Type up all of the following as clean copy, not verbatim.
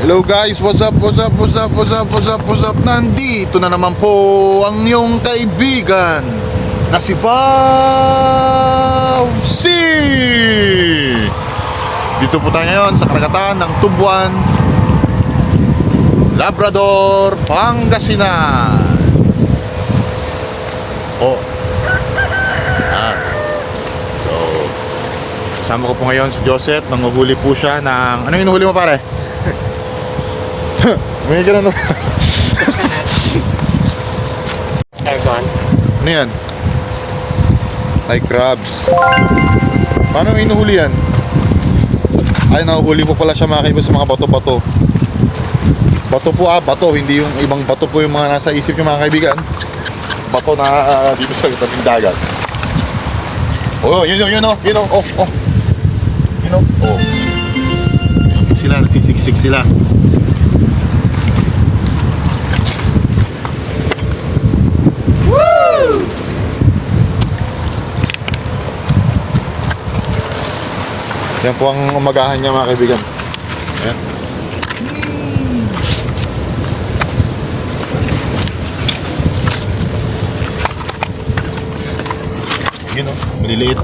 Hello guys, what's up? Nandito na naman po ang iyong kaibigan na si Bausi. Dito po tayo ngayon sa karagatan ng Tubuan, Labrador, Pangasinan. Oh. Ayan. So, kasama ko po ngayon si Joseph. Nanguhuli po siya ng... Ano yung hinuhuli mo, pare? May gano'n. Aircon. Ano yan? Ay, crabs. Paano inuhuli yan? Ay, nahuhuli po pala siya mga kaibigan sa mga bato-bato. Bato po bato. Hindi yung ibang bato po yung mga nasa isip yung mga kaibigan. Bato na dito sa tabing dagat. Oh, yun. Oh. Sila, nasisiksik sila. Yan po ang umagahan niya mga kaibigan. Ayan. Yun o, maliliit.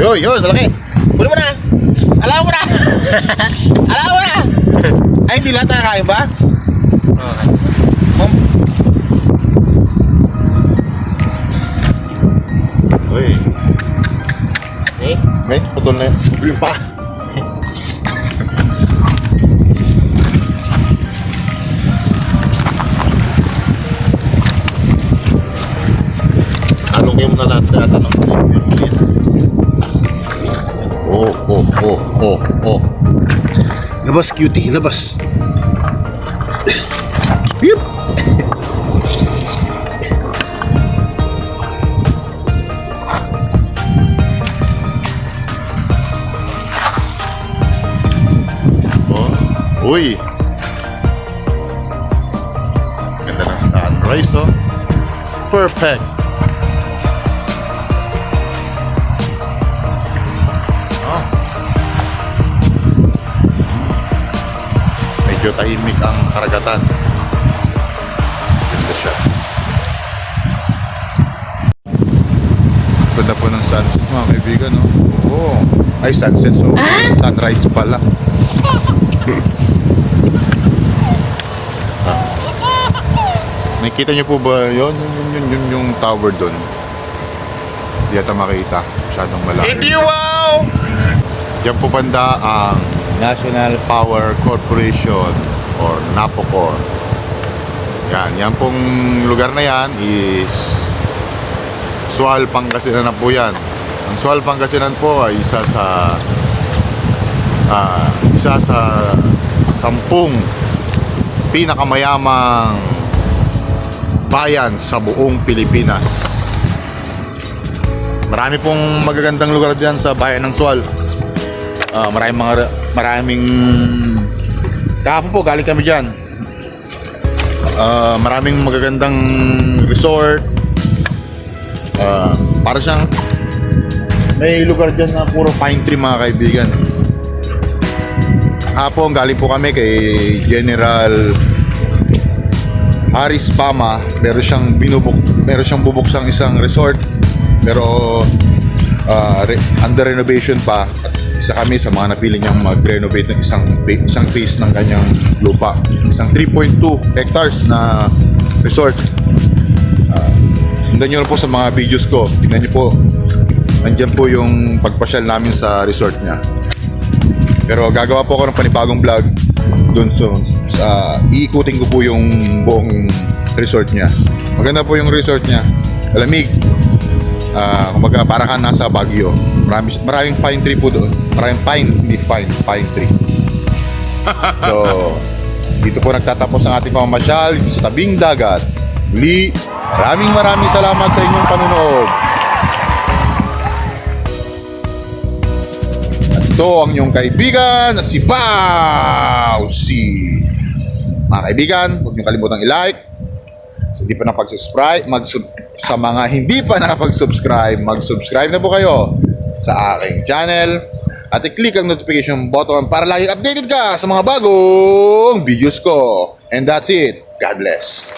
Yun, malaki. Huli mo na. Alam mo na. Ay, hindi lahat nakakain ba? Okay. Uy. Eh? May putol na yun. Yung pa. Along kayo mo na lahat ng Oh. Labas, cutie, labas. Yup. Uy, ganda ng sunrise, oh. Perfect. Oh. Medyo tahimik ang karagatan. Ganda siya. Ganda po ng sunset mga kaibigan, no? Oh. Ay, sunset, so sunrise pala. Nakita niyo po ba yun? Yun yung tower doon. Hindi yata makita. Masyadong malaki. Wow! Diyan po banda ang National Power Corporation or NAPOCOR. Yan pong lugar na yan is Sual, Pangasinan na po yan. Ang Sual, Pangasinan po ay isa sa 10 pinakamayamang bayan sa buong Pilipinas. Marami pong magagandang lugar diyan sa bayan ng Sual. Maraming kahapon po galing kami diyan. Maraming magagandang resort. Para siyang may lugar diyan na puro pine tree mga kaibigan. Hapon galing po kami kay General Haris Pama. Meron siyang bubuksang isang resort pero under renovation pa. Isa kami sa mga napili niyang mag-renovate ng isang phase ng kanyang lupa. Isang 3.2 hectares na resort. Tingnan niyo po sa mga videos ko. Tingnan niyo po. Nandiyan po yung pagpasyal namin sa resort niya. Pero gagawa po ako ng panibagong vlog doon sa iikutin ko po yung buong resort niya. Maganda po yung resort niya. Malamig. Kumbaga para kang nasa Baguio. Maraming pine tree po doon. Maraming pine tree. So, dito po nagtatapos ang ating pamamasyal dito sa tabing dagat. Muli, maraming salamat sa inyong panunood. Ito ang inyong kaibigan na si Bausi. Mga kaibigan, huwag niyo kalimutang i-like, Sa hindi pa nakapag-subscribe, sa mga hindi pa nakapag-subscribe, mag-subscribe na po kayo sa aking channel at i-click ang notification button para lagi updated ka sa mga bagong videos ko. And that's it. God bless.